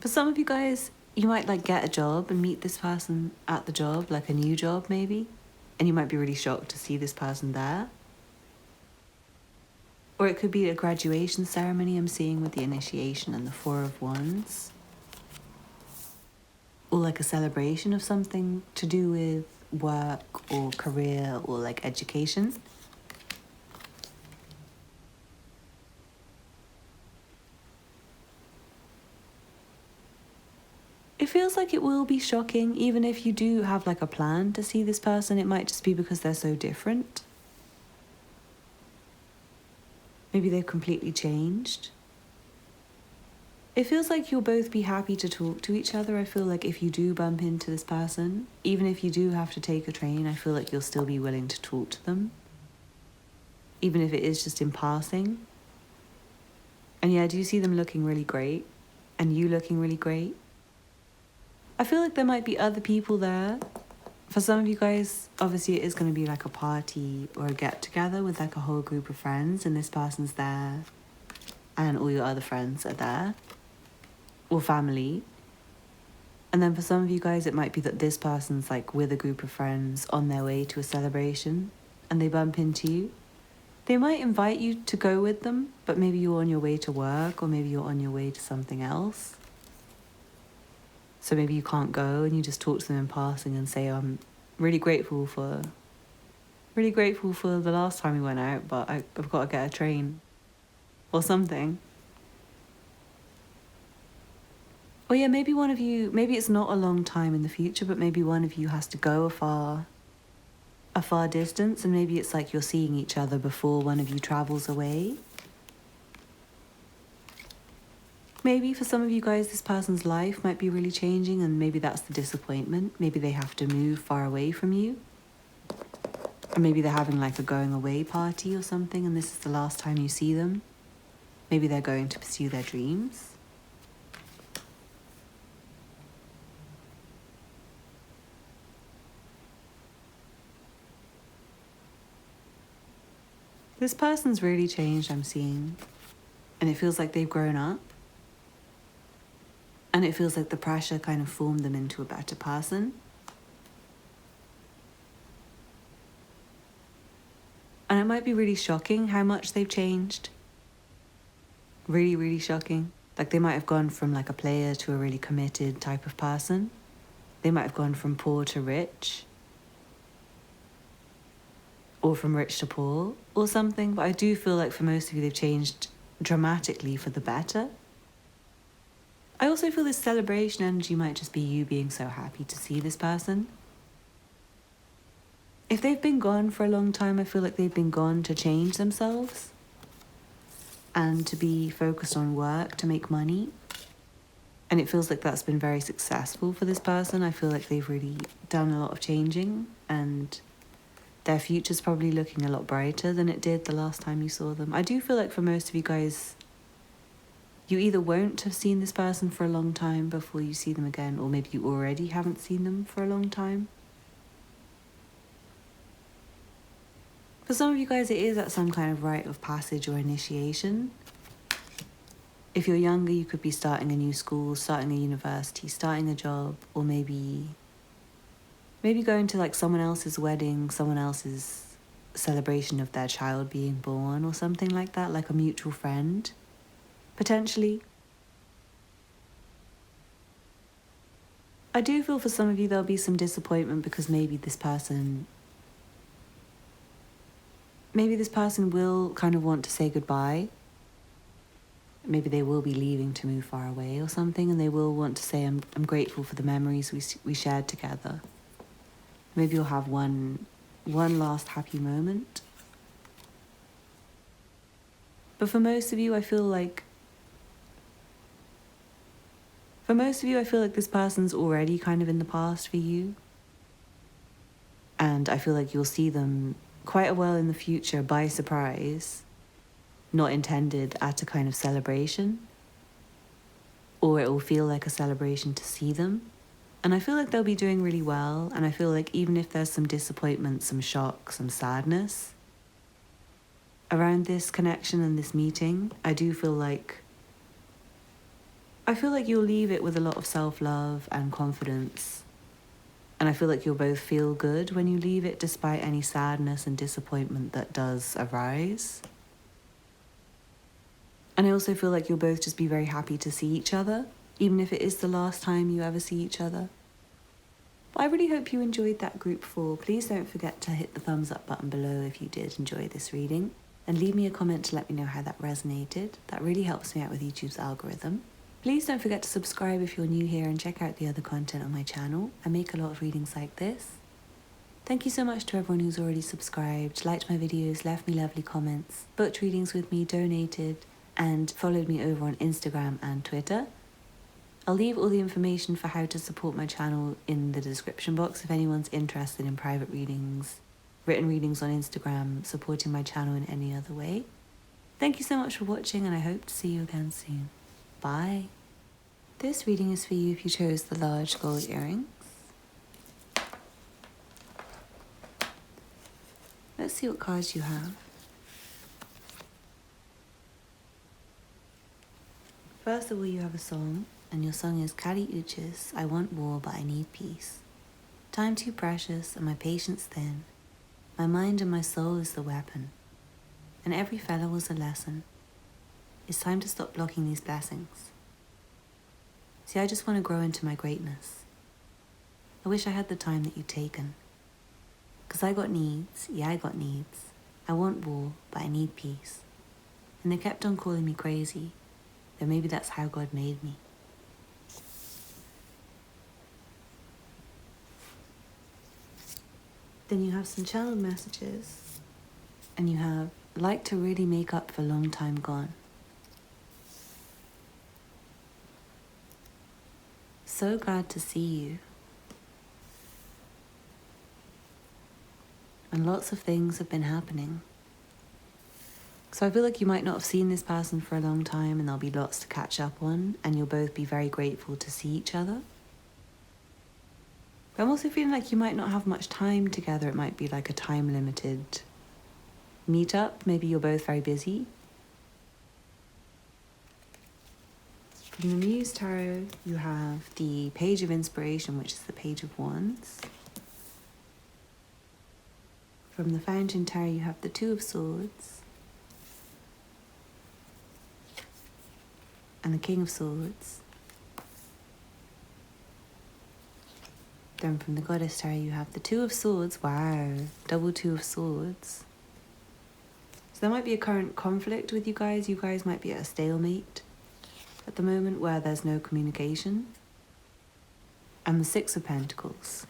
For some of you guys, you might like get a job and meet this person at the job, like a new job maybe, and you might be really shocked to see this person there. Or it could be a graduation ceremony I'm seeing with the Initiation and the Four of Wands. Or like a celebration of something to do with work or career or like education. It feels like it will be shocking, even if you do have like a plan to see this person. It might just be because they're so different. Maybe they've completely changed. It feels like you'll both be happy to talk to each other. I feel like if you do bump into this person, even if you do have to take a train, I feel like you'll still be willing to talk to them. Even if it is just in passing. And yeah, I do see them looking really great. And you looking really great. I feel like there might be other people there. For some of you guys, obviously it is going to be like a party or a get-together with like a whole group of friends. And this person's there. And all your other friends are there. Or family. And then for some of you guys, it might be that this person's like with a group of friends on their way to a celebration and they bump into you. They might invite you to go with them, but maybe you're on your way to work or maybe you're on your way to something else. So maybe you can't go and you just talk to them in passing and say, I'm really grateful for the last time we went out, but I've got to get a train or something. Or yeah, maybe one of you, maybe it's not a long time in the future, but maybe one of you has to go a far distance, and maybe it's like you're seeing each other before one of you travels away. Maybe for some of you guys, this person's life might be really changing, and maybe that's the disappointment. Maybe they have to move far away from you. Or maybe they're having like a going away party or something, and this is the last time you see them. Maybe they're going to pursue their dreams. This person's really changed, I'm seeing. And it feels like they've grown up. And it feels like the pressure kind of formed them into a better person. And it might be really shocking how much they've changed. Really, really shocking. Like they might have gone from like a player to a really committed type of person. They might have gone from poor to rich. Or from rich to poor or something. But I do feel like for most of you, they've changed dramatically for the better. I also feel this celebration energy might just be you being so happy to see this person. If they've been gone for a long time, I feel like they've been gone to change themselves and to be focused on work, to make money. And it feels like that's been very successful for this person. I feel like they've really done a lot of changing and their future's probably looking a lot brighter than it did the last time you saw them. I do feel like for most of you guys, you either won't have seen this person for a long time before you see them again, or maybe you already haven't seen them for a long time. For some of you guys, it is at some kind of rite of passage or initiation. If you're younger, you could be starting a new school, starting a university, starting a job, or maybe going to like someone else's wedding, someone else's celebration of their child being born or something like that, like a mutual friend, potentially. I do feel for some of you there'll be some disappointment because maybe this person will kind of want to say goodbye. Maybe they will be leaving to move far away or something, and they will want to say, I'm grateful for the memories we shared together. Maybe you'll have one last happy moment. But for most of you, I feel like this person's already kind of in the past for you. And I feel like you'll see them quite a while in the future by surprise, not intended at a kind of celebration. Or it will feel like a celebration to see them. And I feel like they'll be doing really well. And I feel like even if there's some disappointment, some shock, some sadness around this connection and this meeting, I feel like you'll leave it with a lot of self-love and confidence. And I feel like you'll both feel good when you leave it, despite any sadness and disappointment that does arise. And I also feel like you'll both just be very happy to see each other, even if it is the last time you ever see each other. But I really hope you enjoyed that group 4. Please don't forget to hit the thumbs up button below if you did enjoy this reading. And leave me a comment to let me know how that resonated. That really helps me out with YouTube's algorithm. Please don't forget to subscribe if you're new here and check out the other content on my channel. I make a lot of readings like this. Thank you so much to everyone who's already subscribed, liked my videos, left me lovely comments, booked readings with me, donated, and followed me over on Instagram and Twitter. I'll leave all the information for how to support my channel in the description box if anyone's interested in private readings, written readings on Instagram, supporting my channel in any other way. Thank you so much for watching, and I hope to see you again soon. Bye. This reading is for you if you chose the large gold earrings. Let's see what cards you have. First of all, you have a song, and your song is Kali Uchis, I want war but I need peace. Time too precious and my patience thin. My mind and my soul is the weapon, and every fellow was a lesson. It's time to stop blocking these blessings. See, I just want to grow into my greatness. I wish I had the time that you've taken. 'Cause I got needs, yeah I got needs. I want war, but I need peace. And they kept on calling me crazy, though maybe that's how God made me. Then you have some channeled messages, and you have like to really make up for long time gone. So glad to see you. And lots of things have been happening. So I feel like you might not have seen this person for a long time, and there'll be lots to catch up on, and you'll both be very grateful to see each other. But I'm also feeling like you might not have much time together. It might be like a time-limited meetup. Maybe you're both very busy. From the Muse Tarot, you have the Page of Inspiration, which is the Page of Wands. From the Fountain Tarot, you have the Two of Swords and the King of Swords. Then from the Goddess Tarot, you have the Two of Swords. Wow, double Two of Swords. So there might be a current conflict with you guys. You guys might be at a stalemate at the moment where there's no communication. And the Six of Pentacles.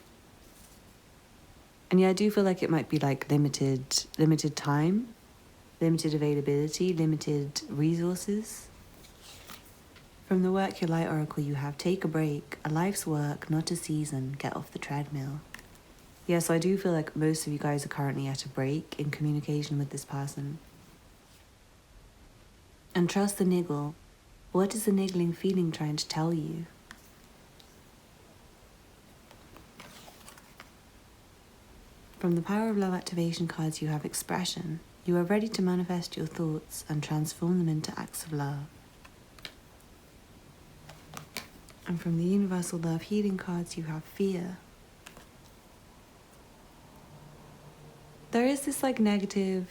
And yeah, I do feel like it might be like limited time, limited availability, limited resources. From the Work Your Light Oracle, you have take a break, a life's work, not a season, get off the treadmill. Yeah, so I do feel like most of you guys are currently at a break in communication with this person. And trust the niggle. What is the niggling feeling trying to tell you? From the Power of Love activation cards, you have expression. You are ready to manifest your thoughts and transform them into acts of love. And from the Universal Love healing cards, you have fear. There is this like negative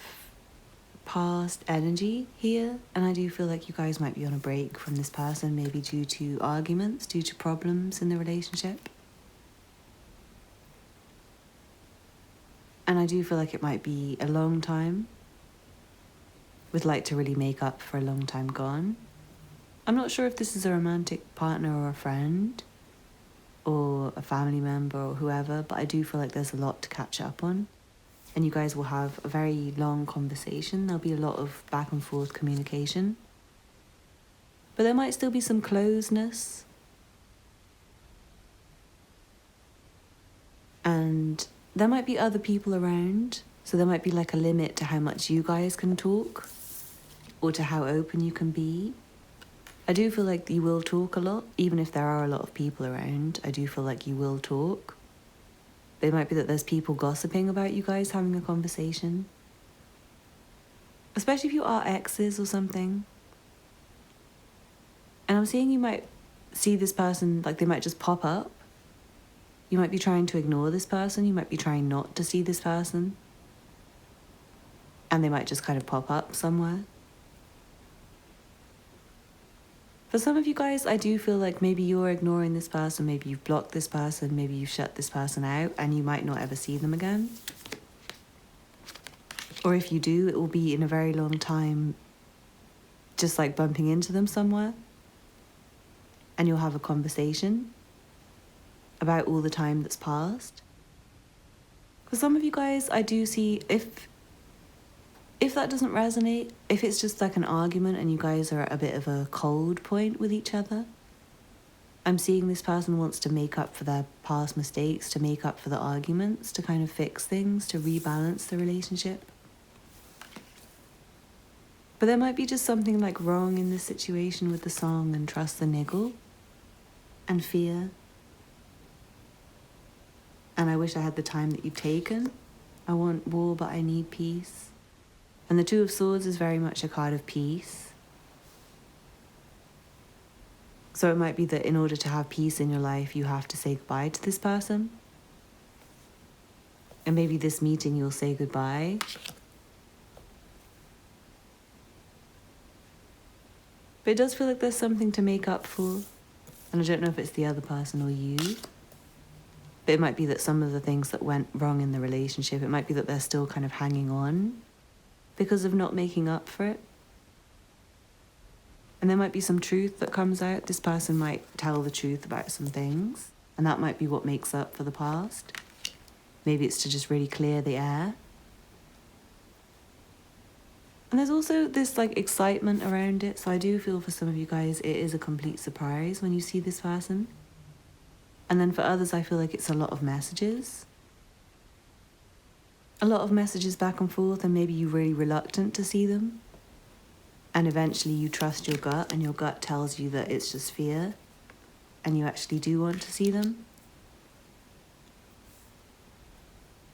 past energy here, and I do feel like you guys might be on a break from this person, maybe due to arguments, due to problems in the relationship. And I do feel like it might be a long time, with like to really make up for a long time gone. I'm not sure if this is a romantic partner or a friend or a family member or whoever, but I do feel like there's a lot to catch up on. And you guys will have a very long conversation. There'll be a lot of back and forth communication. But there might still be some closeness. And there might be other people around. So there might be like a limit to how much you guys can talk or to how open you can be. I do feel like you will talk a lot, even if there are a lot of people around. I do feel like you will talk. But it might be that there's people gossiping about you guys having a conversation. Especially if you are exes or something. And I'm seeing you might see this person, like they might just pop up. You might be trying to ignore this person. You might be trying not to see this person. And they might just kind of pop up somewhere. For some of you guys, I do feel like maybe you're ignoring this person, maybe you've blocked this person, maybe you've shut this person out, and you might not ever see them again. Or if you do, it will be in a very long time, just like bumping into them somewhere. And you'll have a conversation about all the time that's passed. For some of you guys, I do see if If that doesn't resonate, if it's just like an argument and you guys are at a bit of a cold point with each other, I'm seeing this person wants to make up for their past mistakes, to make up for the arguments, to kind of fix things, to rebalance the relationship. But there might be just something like wrong in this situation with the song and trust the niggle and fear. And I wish I had the time that you've taken. I want war, but I need peace. And the Two of Swords is very much a card of peace. So it might be that in order to have peace in your life, you have to say goodbye to this person. And maybe this meeting you'll say goodbye. But it does feel like there's something to make up for. And I don't know if it's the other person or you. But it might be that some of the things that went wrong in the relationship, it might be that they're still kind of hanging on because of not making up for it. And there might be some truth that comes out. This person might tell the truth about some things, and that might be what makes up for the past. Maybe it's to just really clear the air. And there's also this like excitement around it. So I do feel for some of you guys, it is a complete surprise when you see this person. And then for others, I feel like it's a lot of messages. A lot of messages back and forth, and maybe you're really reluctant to see them. And eventually you trust your gut, and your gut tells you that it's just fear, and you actually do want to see them.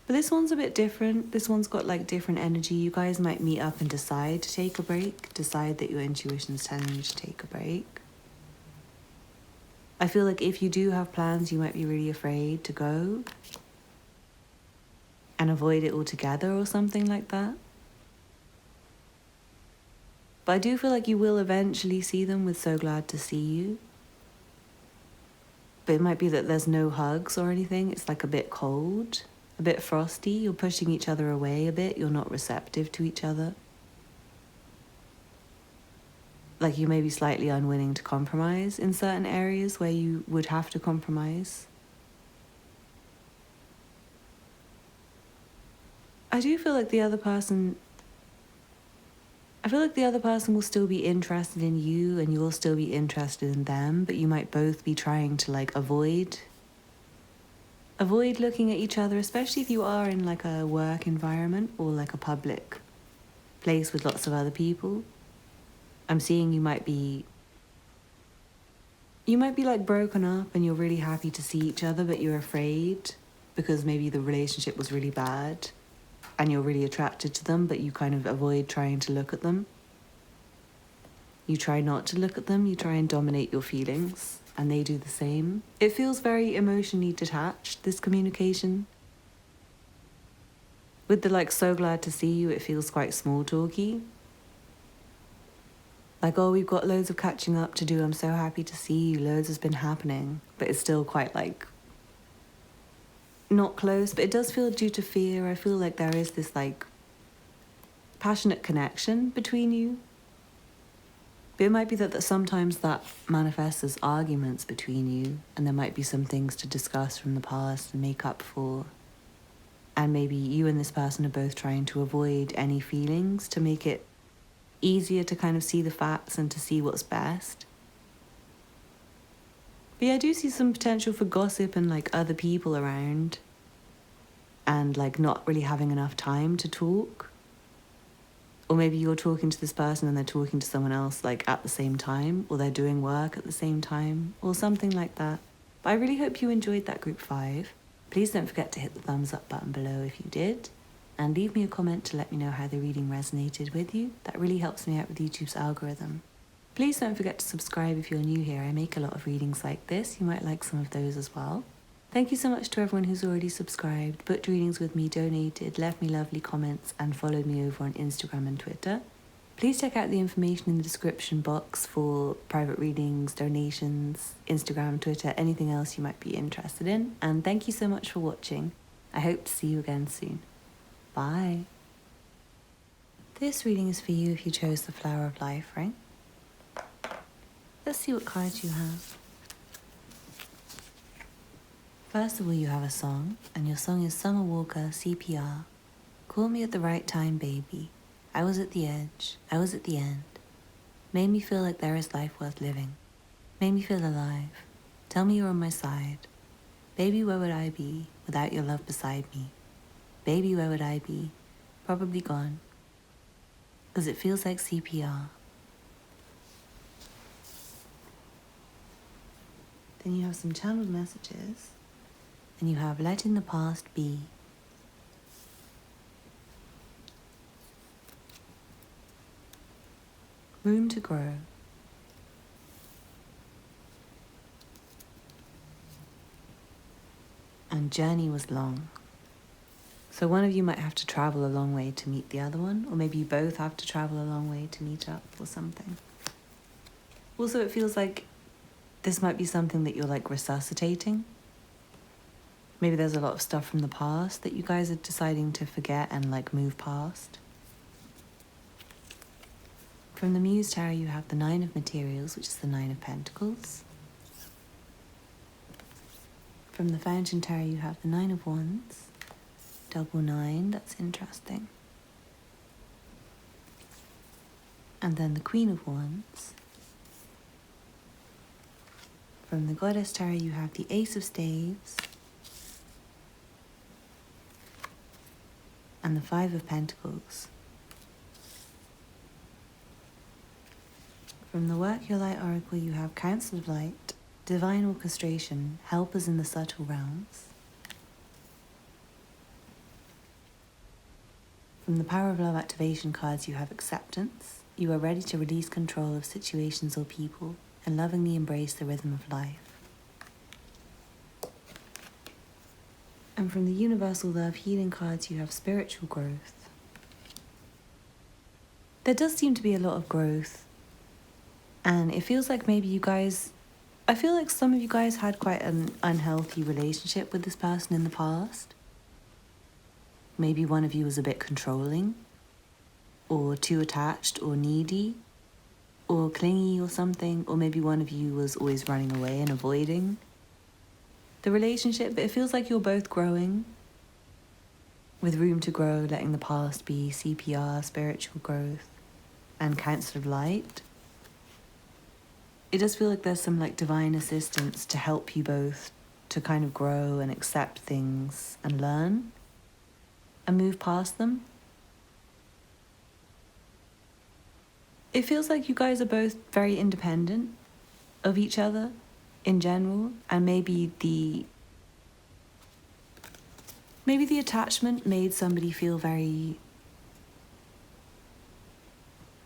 But this one's a bit different. This one's got like different energy. You guys might meet up and decide to take a break, decide that your intuition's telling you to take a break. I feel like if you do have plans, you might be really afraid to go and avoid it altogether or something like that. But I do feel like you will eventually see them with So Glad to See You. But it might be that there's no hugs or anything. It's like a bit cold, a bit frosty. You're pushing each other away a bit. You're not receptive to each other. Like you may be slightly unwilling to compromise in certain areas where you would have to compromise. I do feel like the other person will still be interested in you and you'll still be interested in them, but you might both be trying to like avoid looking at each other, especially if you are in like a work environment or like a public place with lots of other people. I'm seeing you might be like broken up and you're really happy to see each other, but you're afraid because maybe the relationship was really bad and you're really attracted to them, but you kind of avoid trying to look at them. You try not to look at them, you try and dominate your feelings, and they do the same. It feels very emotionally detached, this communication. With the like So Glad to See You, it feels quite small talky. Like, oh, we've got loads of catching up to do, I'm so happy to see you, loads has been happening. But it's still quite like not close, but it does feel due to fear. I feel like there is this like passionate connection between you. But it might be that sometimes that manifests as arguments between you, and there might be some things to discuss from the past and make up for. And maybe you and this person are both trying to avoid any feelings to make it easier to kind of see the facts and to see what's best. But yeah, I do see some potential for gossip and like other people around and like not really having enough time to talk. Or maybe you're talking to this person and they're talking to someone else like at the same time, or they're doing work at the same time, or something like that. But I really hope you enjoyed that group 5. Please don't forget to hit the thumbs up button below if you did, and leave me a comment to let me know how the reading resonated with you. That really helps me out with YouTube's algorithm. Please don't forget to subscribe if you're new here. I make a lot of readings like this. You might like some of those as well. Thank you so much to everyone who's already subscribed, booked readings with me, donated, left me lovely comments, and followed me over on Instagram and Twitter. Please check out the information in the description box for private readings, donations, Instagram, Twitter, anything else you might be interested in. And thank you so much for watching. I hope to see you again soon. Bye. This reading is for you if you chose the Flower of Life, right? Let's see what cards you have. First of all, you have a song, and your song is Summer Walker, CPR. Call me at the right time, baby. I was at the edge, I was at the end. Made me feel like there is life worth living. Made me feel alive. Tell me you're on my side. Baby, where would I be without your love beside me? Baby, where would I be? Probably gone. 'Cause it feels like CPR. Then you have some channeled messages. And you have letting the past be. Room to grow. And journey was long. So one of you might have to travel a long way to meet the other one, or maybe you both have to travel a long way to meet up or something. Also, it feels like this might be something that you're like resuscitating. Maybe there's a lot of stuff from the past that you guys are deciding to forget and like move past. From the Muse Tarot, you have the Nine of Materials, which is the Nine of Pentacles. From the Fountain Tarot, you have the Nine of Wands. Double nine, that's interesting. And then the Queen of Wands. From the Goddess Tarot, you have the Ace of Staves. And the Five of Pentacles. From the Work Your Light Oracle, you have Council of Light, Divine Orchestration, Helpers in the Subtle Realms. From the Power of Love Activation cards, you have Acceptance. You are ready to release control of situations or people and lovingly embrace the rhythm of life. And from the Universal Love Healing cards, you have Spiritual Growth. There does seem to be a lot of growth. And it feels like maybe you guys, I feel like some of you guys had quite an unhealthy relationship with this person in the past. Maybe one of you was a bit controlling, or too attached, or needy, or clingy or something, or maybe one of you was always running away and avoiding the relationship, but it feels like you're both growing, with room to grow, letting the past be, CPR, spiritual growth, and Council of Light. It does feel like there's some like divine assistance to help you both to kind of grow and accept things and learn and move past them. It feels like you guys are both very independent of each other in general, and maybe the attachment made somebody feel very,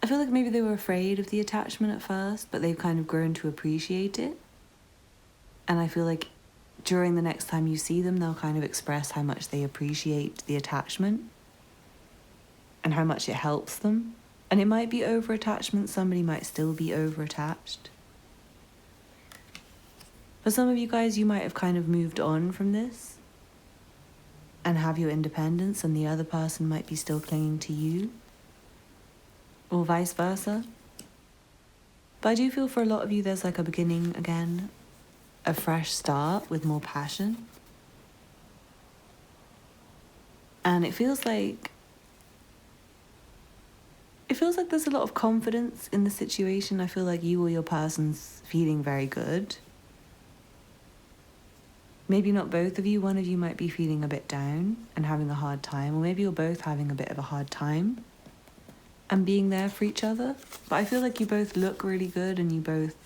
I feel like maybe they were afraid of the attachment at first, but they've kind of grown to appreciate it. And I feel like during the next time you see them, they'll kind of express how much they appreciate the attachment and how much it helps them. And it might be over-attachment, somebody might still be over-attached. For some of you guys, you might have kind of moved on from this and have your independence, and the other person might be still clinging to you, or vice versa. But I do feel for a lot of you, there's like a beginning again, a fresh start with more passion. And it feels like there's a lot of confidence in the situation. I feel like you or your person's feeling very good. Maybe not both of you. One of you might be feeling a bit down and having a hard time, or maybe you're both having a bit of a hard time and being there for each other. But I feel like you both look really good, and you both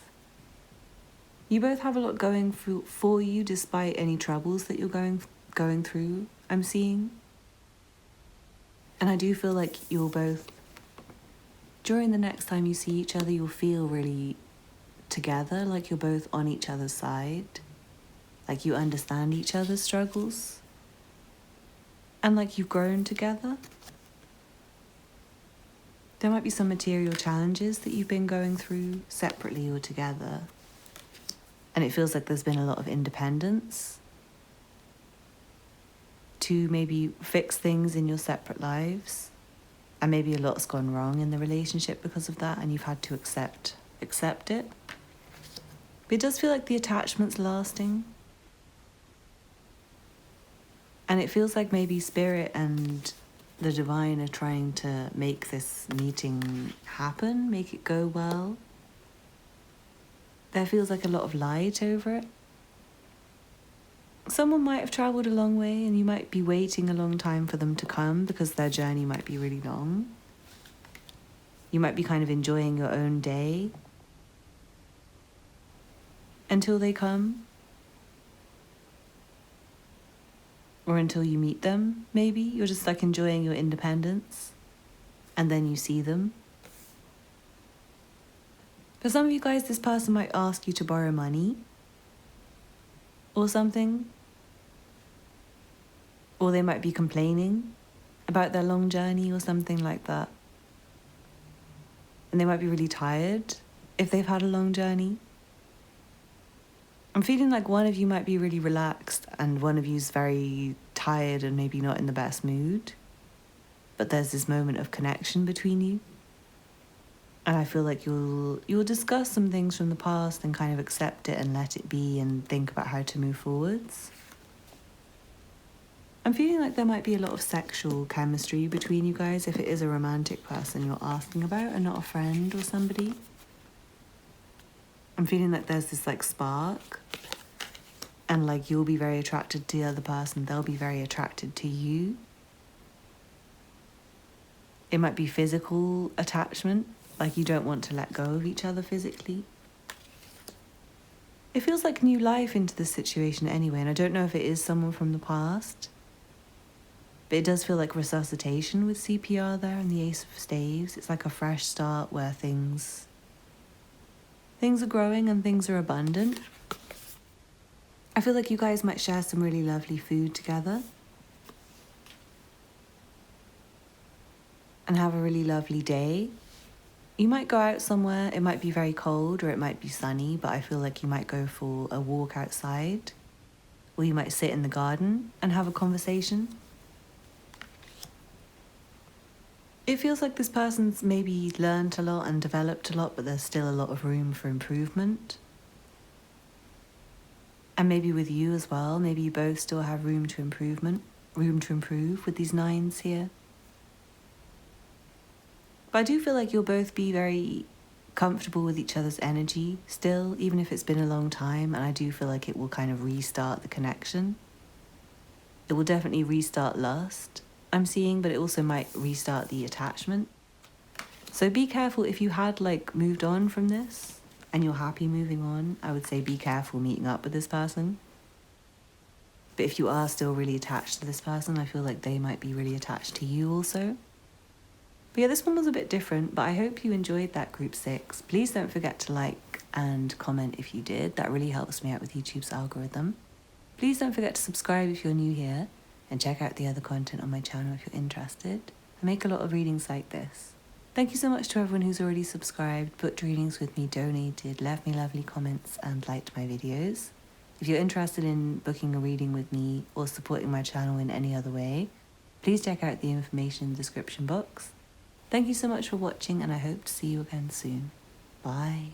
have a lot going for you despite any troubles that you're going through, I'm seeing. And I do feel like you'll both, during the next time you see each other, you'll feel really together, like you're both on each other's side, like you understand each other's struggles, and like you've grown together. There might be some material challenges that you've been going through separately or together, and it feels like there's been a lot of independence to maybe fix things in your separate lives, and maybe a lot's gone wrong in the relationship because of that, and you've had to accept it. But it does feel like the attachment's lasting, and it feels like maybe Spirit and the divine are trying to make this meeting happen, make it go well. There feels like a lot of light over it. Someone might have travelled a long way and you might be waiting a long time for them to come because their journey might be really long. You might be kind of enjoying your own day until they come. Or until you meet them, maybe. You're just like enjoying your independence and then you see them. For some of you guys, this person might ask you to borrow money or something. Or they might be complaining about their long journey or something like that. And they might be really tired if they've had a long journey. I'm feeling like one of you might be really relaxed and one of you's very tired and maybe not in the best mood. But there's this moment of connection between you. And I feel like you'll discuss some things from the past and kind of accept it and let it be and think about how to move forwards. I'm feeling like there might be a lot of sexual chemistry between you guys if it is a romantic person you're asking about and not a friend or somebody. I'm feeling like there's this like spark and like you'll be very attracted to the other person, they'll be very attracted to you. It might be physical attachment, like you don't want to let go of each other physically. It feels like new life into this situation anyway, and I don't know if it is someone from the past, but it does feel like resuscitation with CPR there and the Ace of Staves. It's like a fresh start where things are growing and things are abundant. I feel like you guys might share some really lovely food together and have a really lovely day. You might go out somewhere, it might be very cold or it might be sunny, but I feel like you might go for a walk outside or you might sit in the garden and have a conversation. It feels like this person's maybe learned a lot and developed a lot, but there's still a lot of room for improvement. And maybe with you as well, maybe you both still have room to improve with these 9s here. But I do feel like you'll both be very comfortable with each other's energy still, even if it's been a long time, and I do feel like it will kind of restart the connection. It will definitely restart lust, I'm seeing, but it also might restart the attachment. So be careful if you had like moved on from this and you're happy moving on, I would say be careful meeting up with this person. But if you are still really attached to this person, I feel like they might be really attached to you also. But yeah, this one was a bit different, but I hope you enjoyed that group 6. Please don't forget to like and comment if you did. That really helps me out with YouTube's algorithm. Please don't forget to subscribe if you're new here and check out the other content on my channel if you're interested. I make a lot of readings like this. Thank you so much to everyone who's already subscribed, booked readings with me, donated, left me lovely comments and liked my videos. If you're interested in booking a reading with me or supporting my channel in any other way, please check out the information in the description box. Thank you so much for watching and I hope to see you again soon. Bye.